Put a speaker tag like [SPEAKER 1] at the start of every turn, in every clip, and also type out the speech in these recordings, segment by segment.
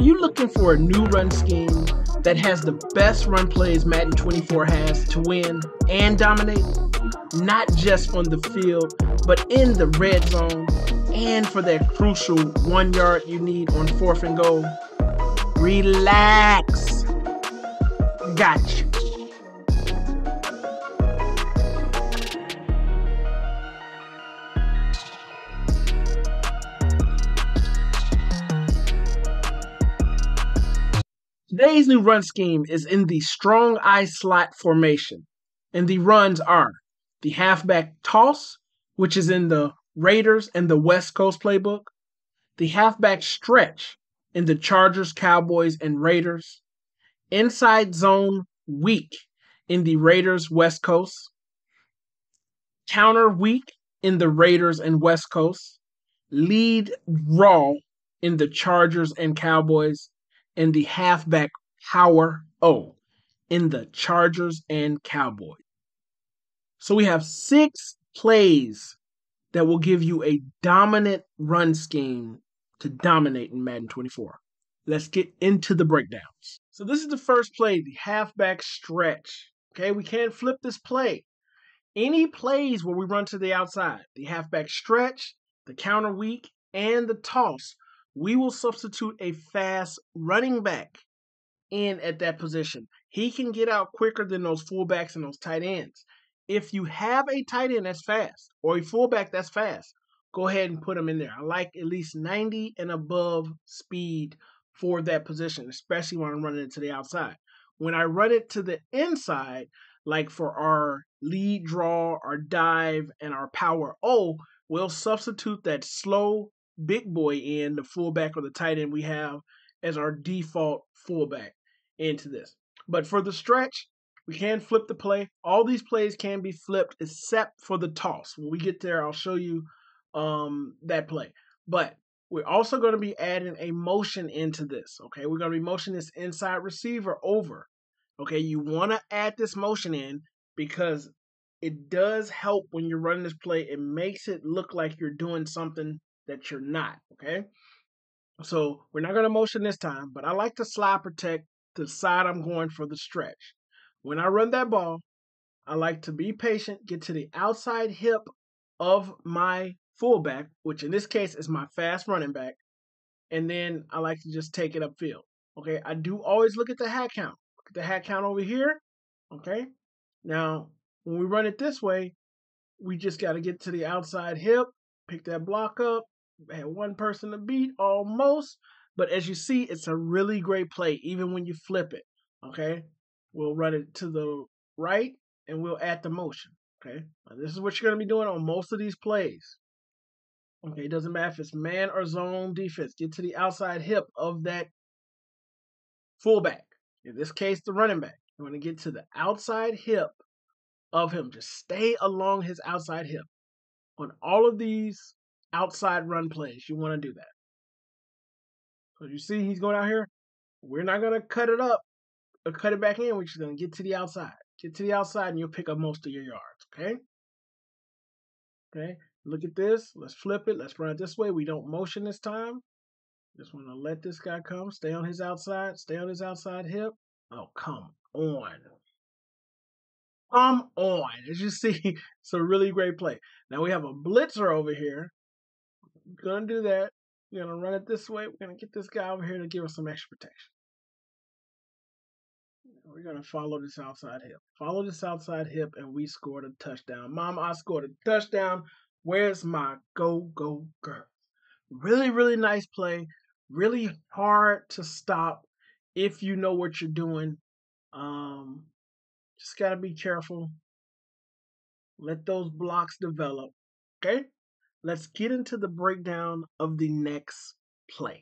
[SPEAKER 1] Are you looking for a new run scheme that has the best run plays Madden 24 has to win and dominate? Not just on the field, but in the red zone and for that crucial 1 yard you need on 4th and goal? Relax. Gotcha. Today's new run scheme is in the strong I slot formation, and the runs are the halfback toss, which is in the Raiders and the West Coast playbook, the halfback stretch in the Chargers, Cowboys, and Raiders, inside zone weak in the Raiders, West Coast, counter weak in the Raiders and West Coast, lead draw in the Chargers and Cowboys, and the halfback power O in the Chargers and Cowboys. So we have 6 plays that will give you a dominant run scheme to dominate in Madden 24. Let's get into the breakdowns. So this is the first play, the halfback stretch. Okay, we can't flip this play. Any plays where we run to the outside, the halfback stretch, the counter weak, and the toss, we will substitute a fast running back in at that position. He can get out quicker than those fullbacks and those tight ends. If you have a tight end that's fast or a fullback that's fast, go ahead and put him in there. I like at least 90 and above speed for that position, especially when I'm running it to the outside. When I run it to the inside, like for our lead draw, our dive, and our power O, we'll substitute that slow big boy in, the fullback or the tight end we have as our default fullback into this. But for the stretch, we can flip the play. All these plays can be flipped except for the toss. When we get there, I'll show you that play. But we're also going to be adding a motion into this. Okay, we're going to be motioning this inside receiver over. Okay, you want to add this motion in because it does help when you're running this play. It makes it look like you're doing something that you're not. Okay, so we're not going to motion this time, but I like to slide protect to the side I'm going for the stretch. When I run that ball, I like to be patient, get to the outside hip of my fullback, which in this case is my fast running back, and then I like to just take it upfield. Okay, I do always look at the hat count. Look at the hat count over here. Okay, now when we run it this way, we just got to get to the outside hip, pick that block up. I had one person to beat almost, but as you see, it's a really great play even when you flip it. Okay, we'll run it to the right and we'll add the motion. Okay, now, this is what you're going to be doing on most of these plays. Okay, it doesn't matter if it's man or zone defense. Get to the outside hip of that fullback. In this case, the running back. You want to get to the outside hip of him. Just stay along his outside hip. On all of these outside run plays, you want to do that. So you see he's going out here. We're not going to cut it up or cut it back in. We're just going to get to the outside. Get to the outside and you'll pick up most of your yards. Okay? Okay? Look at this. Let's flip it. Let's run it this way. We don't motion this time. Just want to let this guy come. Stay on his outside. Stay on his outside hip. Oh, come on. Come on. As you see, it's a really great play. Now we have a blitzer over here. We're going to do that. We're going to run it this way. We're going to get this guy over here to give us some extra protection. We're going to follow this outside hip. Follow this outside hip, and we scored a touchdown. Mom, I scored a touchdown. Where's my go girl? Really, really nice play. Really hard to stop if you know what you're doing. Just got to be careful. Let those blocks develop. Okay? Let's get into the breakdown of the next play.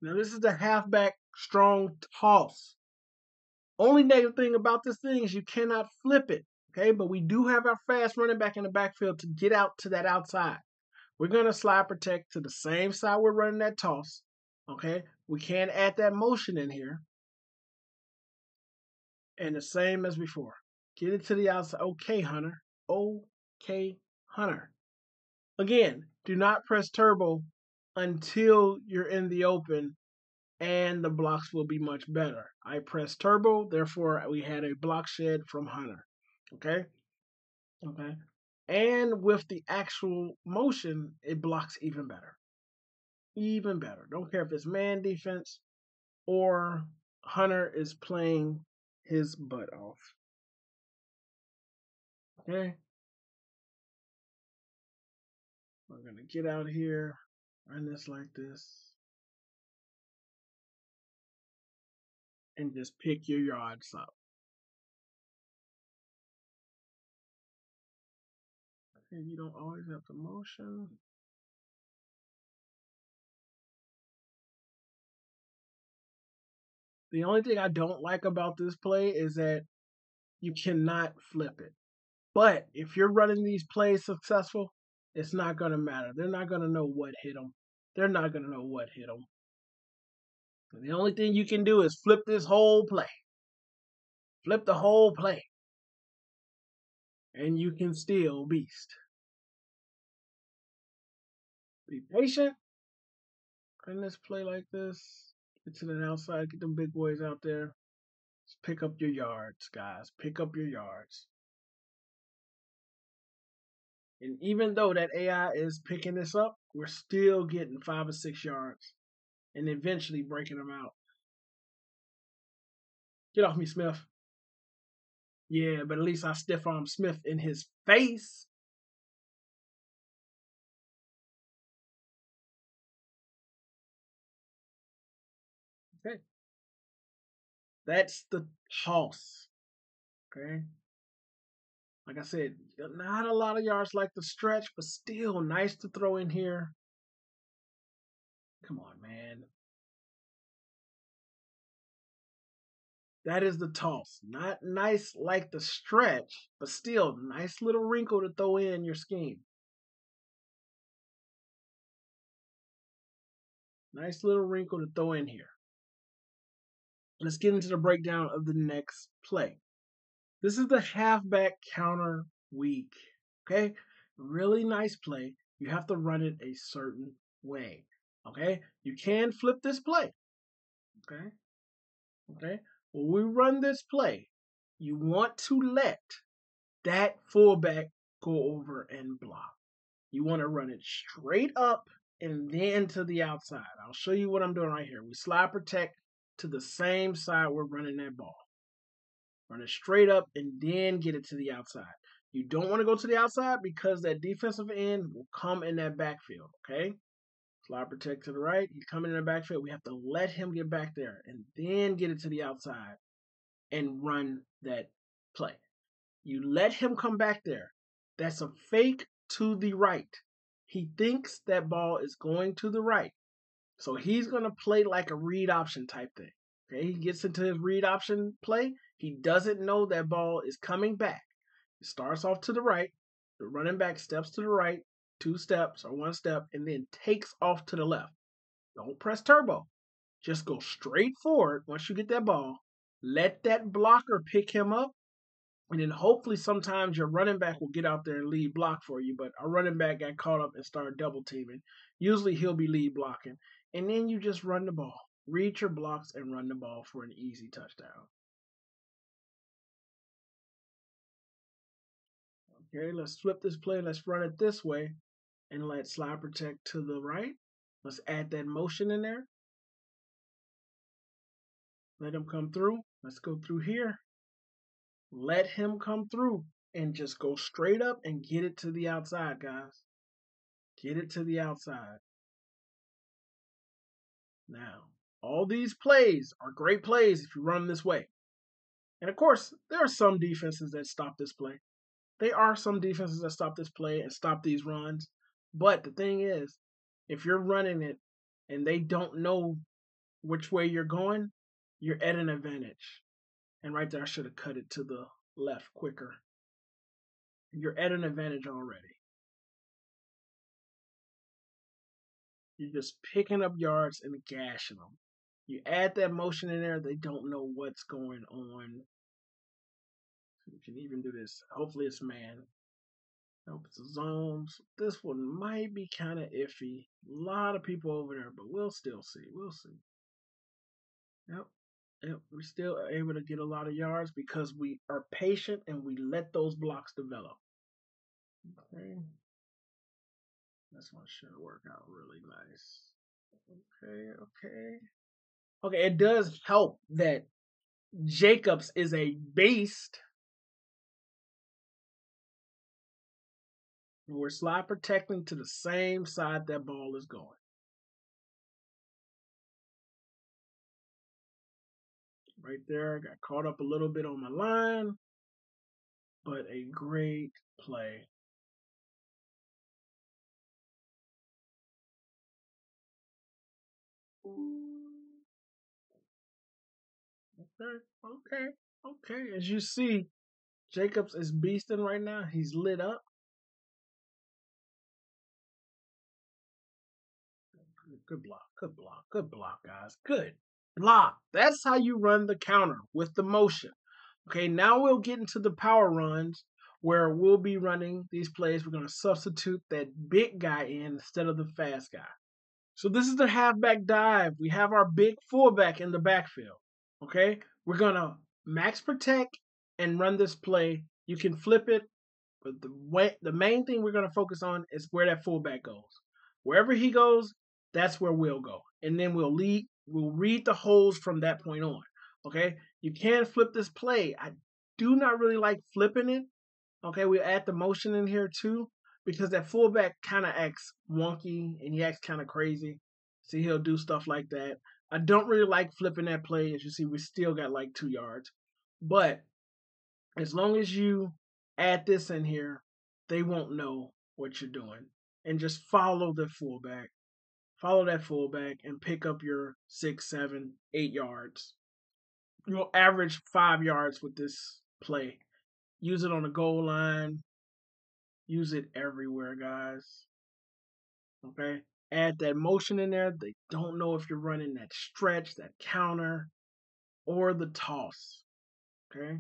[SPEAKER 1] Now, this is the halfback strong toss. Only negative thing about this thing is you cannot flip it. Okay? But we do have our fast running back in the backfield to get out to that outside. We're going to slide protect to the same side we're running that toss. Okay? We can add that motion in here. And the same as before. Get it to the outside. Okay, Hunter. Okay, Hunter. Again, do not press turbo until you're in the open and the blocks will be much better. I pressed turbo, therefore we had a block shed from Hunter. Okay? Okay. And with the actual motion, it blocks even better. Even better. Don't care if it's man defense or Hunter is playing his butt off. Okay? We're going to get out here, run this like this, and just pick your yards up. Okay, you don't always have to motion. The only thing I don't like about this play is that you cannot flip it. But if you're running these plays successful, it's not going to matter. They're not going to know what hit them. They're not going to know what hit them. The only thing you can do is flip this whole play. Flip the whole play. And you can still beast. Be patient. Run this play like this. Get to the outside. Get them big boys out there. Just pick up your yards, guys. Pick up your yards. And even though that AI is picking this up, we're still getting 5 or 6 yards and eventually breaking them out. Get off me, Smith. Yeah, but at least I stiff arm Smith in his face. Okay. That's the toss. Okay. Like I said, not a lot of yards like the stretch, but still nice to throw in here. Come on, man. That is the toss. Not nice like the stretch, but still nice little wrinkle to throw in your scheme. Nice little wrinkle to throw in here. Let's get into the breakdown of the next play. This is the halfback counter weak. Okay? Really nice play. You have to run it a certain way. Okay? You can flip this play. Okay? Okay? When we run this play, you want to let that fullback go over and block. You want to run it straight up and then to the outside. I'll show you what I'm doing right here. We slide protect to the same side we're running that ball. Run it straight up and then get it to the outside. You don't want to go to the outside because that defensive end will come in that backfield, okay? Slide protect to the right. He's coming in the backfield. We have to let him get back there and then get it to the outside and run that play. You let him come back there. That's a fake to the right. He thinks that ball is going to the right. So he's going to play like a read option type thing. Okay, he gets into his read option play. He doesn't know that ball is coming back. It starts off to the right. The running back steps to the right, 2 steps or 1 step, and then takes off to the left. Don't press turbo. Just go straight forward once you get that ball. Let that blocker pick him up. And then hopefully sometimes your running back will get out there and lead block for you. But our running back got caught up and started double teaming. Usually he'll be lead blocking. And then you just run the ball. Read your blocks and run the ball for an easy touchdown. Okay, let's flip this play. Let's run it this way. And let slide protect to the right. Let's add that motion in there. Let him come through. Let's go through here. Let him come through and just go straight up and get it to the outside, guys. Get it to the outside. Now, all these plays are great plays if you run them this way. And of course, there are some defenses that stop this play. There are some defenses that stop this play and stop these runs. But the thing is, if you're running it and they don't know which way you're going, you're at an advantage. And right there, I should have cut it to the left quicker. You're at an advantage already. You're just picking up yards and gashing them. You add that motion in there, they don't know what's going on. You can even do this. Hopefully it's man. Nope, it's a zone. So this one might be kind of iffy. A lot of people over there, but we'll still see. We'll see. Yep. Yep. We're still able to get a lot of yards because we are patient and we let those blocks develop. Okay. This one should work out really nice. Okay, okay. Okay, it does help that Jacobs is a beast. We're slide protecting to the same side that ball is going. Right there, got caught up a little bit on my line, but a great play. Okay, okay, okay. As you see, Jacobs is beasting right now. He's lit up. Good block, good block, good block, guys. Good block. That's how you run the counter with the motion. Okay, now we'll get into the power runs where we'll be running these plays. We're going to substitute that big guy in instead of the fast guy. So this is the halfback dive. We have our big fullback in the backfield. Okay, we're going to max protect and run this play. You can flip it, but the main thing we're going to focus on is where that fullback goes. Wherever he goes, that's where we'll go, and then We'll read the holes from that point on. Okay, you can flip this play. I do not really like flipping it. Okay, we add the motion in here too because that fullback kind of acts wonky and he acts kind of crazy. See, he'll do stuff like that. I don't really like flipping that play. As you see, we still got like 2 yards, but as long as you add this in here, they won't know what you're doing. And just follow the fullback. Follow that fullback and pick up your 6, 7, 8 yards. You'll average 5 yards with this play. Use it on the goal line. Use it everywhere, guys. Okay? Add that motion in there. They don't know if you're running that stretch, that counter, or the toss. Okay?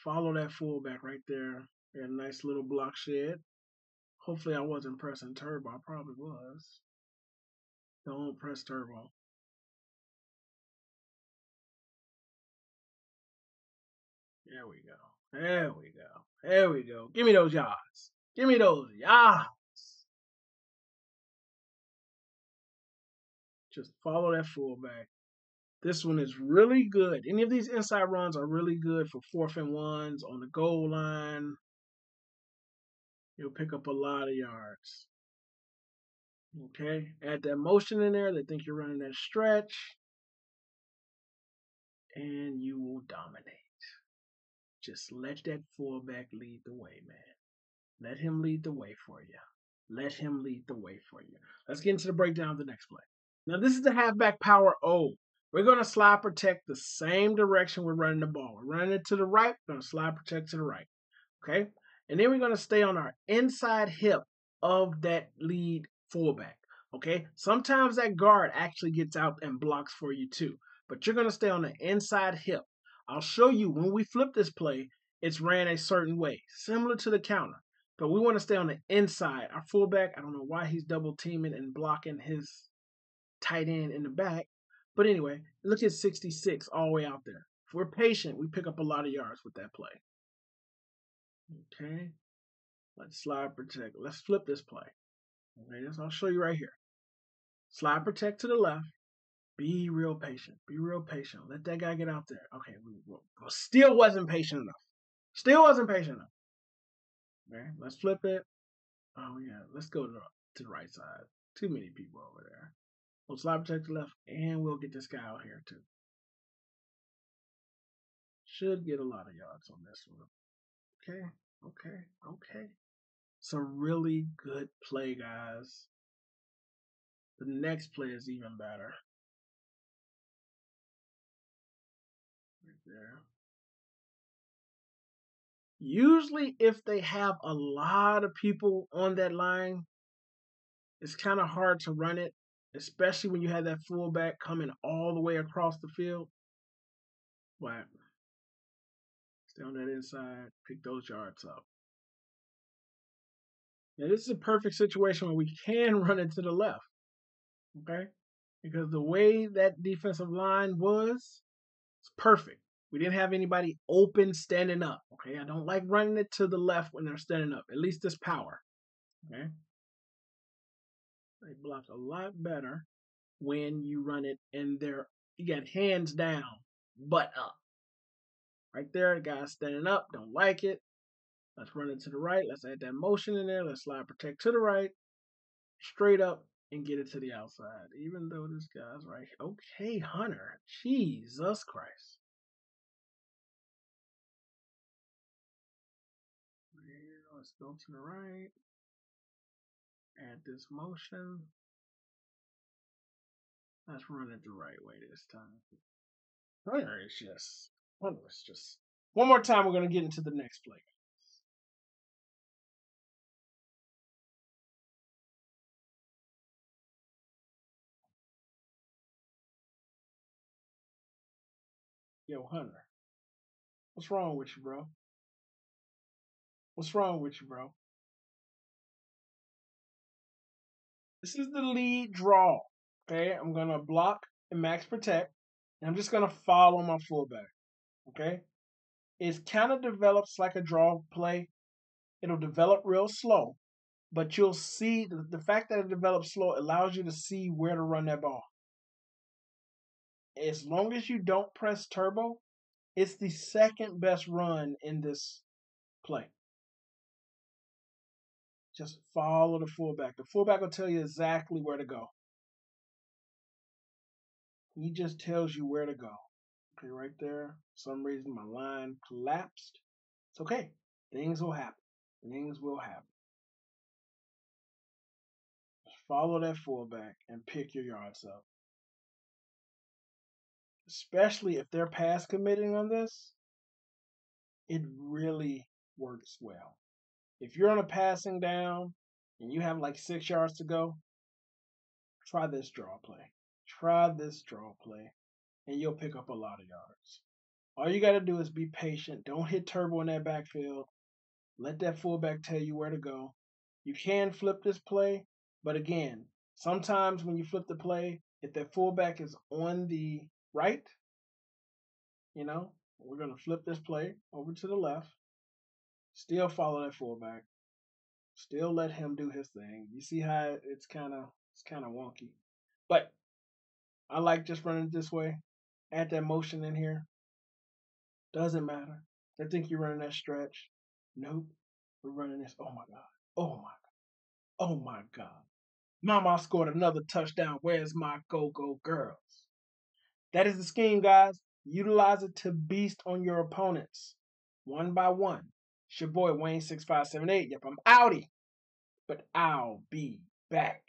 [SPEAKER 1] Follow that fullback right there. A nice little block shed. Hopefully I wasn't pressing turbo. I probably was. Don't press turbo. There we go. There we go. There we go. Give me those yards. Give me those yards. Just follow that fullback. This one is really good. Any of these inside runs are really good for 4th and 1s on the goal line. You'll pick up a lot of yards. Okay, add that motion in there. They think you're running that stretch, and you will dominate. Just let that fullback lead the way, man. Let him lead the way for you. Let him lead the way for you. Let's get into the breakdown of the next play. Now, this is the halfback power O. We're going to slide protect the same direction we're running the ball. We're running it to the right. We're going to slide protect to the right. Okay? And then we're going to stay on our inside hip of that lead fullback. Okay? Sometimes that guard actually gets out and blocks for you too. But you're going to stay on the inside hip. I'll show you when we flip this play, it's ran a certain way, similar to the counter. But we want to stay on the inside. Our fullback, I don't know why he's double teaming and blocking his tight end in the back. But anyway, look at 66 all the way out there. If we're patient, we pick up a lot of yards with that play. Okay. Let's slide protect. Let's flip this play. Okay, I'll show you right here. Slide protect to the left. Be real patient. Be real patient. Let that guy get out there. Okay, we still wasn't patient enough. Still wasn't patient enough. Okay, let's flip it. Oh yeah, let's go to the right side. Too many people over there. We'll slide protect to the left, and we'll get this guy out here too. Should get a lot of yards on this one. Okay, okay, okay. It's a really good play, guys. The next play is even better. Right there. Usually, if they have a lot of people on that line, it's kind of hard to run it, especially when you have that fullback coming all the way across the field. But stay on that inside, pick those yards up. Now, this is a perfect situation where we can run it to the left. Okay? Because the way that defensive line was, it's perfect. We didn't have anybody open standing up. Okay? I don't like running it to the left when they're standing up. At least this power. Okay? They block a lot better when you run it and you got hands down, butt up. Right there, the guy's standing up, don't like it. Let's run it to the right. Let's add that motion in there. Let's slide protect to the right, straight up, and get it to the outside. Even though this guy's right here. Okay, Hunter. Jesus Christ. Let's go to the right. Add this motion. Let's run it the right way this time. Hunter is just. One more time, we're going to get into the next play. Yo, Hunter. What's wrong with you, bro? What's wrong with you, bro? This is the lead draw. Okay, I'm gonna block and max protect, and I'm just gonna follow my fullback. Okay, it kind of develops like a draw play. It'll develop real slow, but you'll see the fact that it develops slow allows you to see where to run that ball. As long as you don't press turbo, it's the second best run in this play. Just follow the fullback. The fullback will tell you exactly where to go. He just tells you where to go. Okay, right there. For some reason my line collapsed. It's okay. Things will happen. Things will happen. Just follow that fullback and pick your yards up. Especially if they're pass committing on this, it really works well. If you're on a passing down and you have like 6 yards to go, try this draw play. Try this draw play, and you'll pick up a lot of yards. All you got to do is be patient. Don't hit turbo in that backfield. Let that fullback tell you where to go. You can flip this play, but again, sometimes when you flip the play, if that fullback is on the right, we're going to flip this play over to the left. Still follow that fullback. Still let him do his thing. You see how it's kind of wonky. But I like just running it this way. Add that motion in here. Doesn't matter. I think you're running that stretch. Nope. We're running this. Oh my God. Oh my God. Oh my God. Mama scored another touchdown. Where's my go-go girls? That is the scheme, guys. Utilize it to beast on your opponents. One by one. It's your boy Wayne6578. Yep, I'm outie. But I'll be back.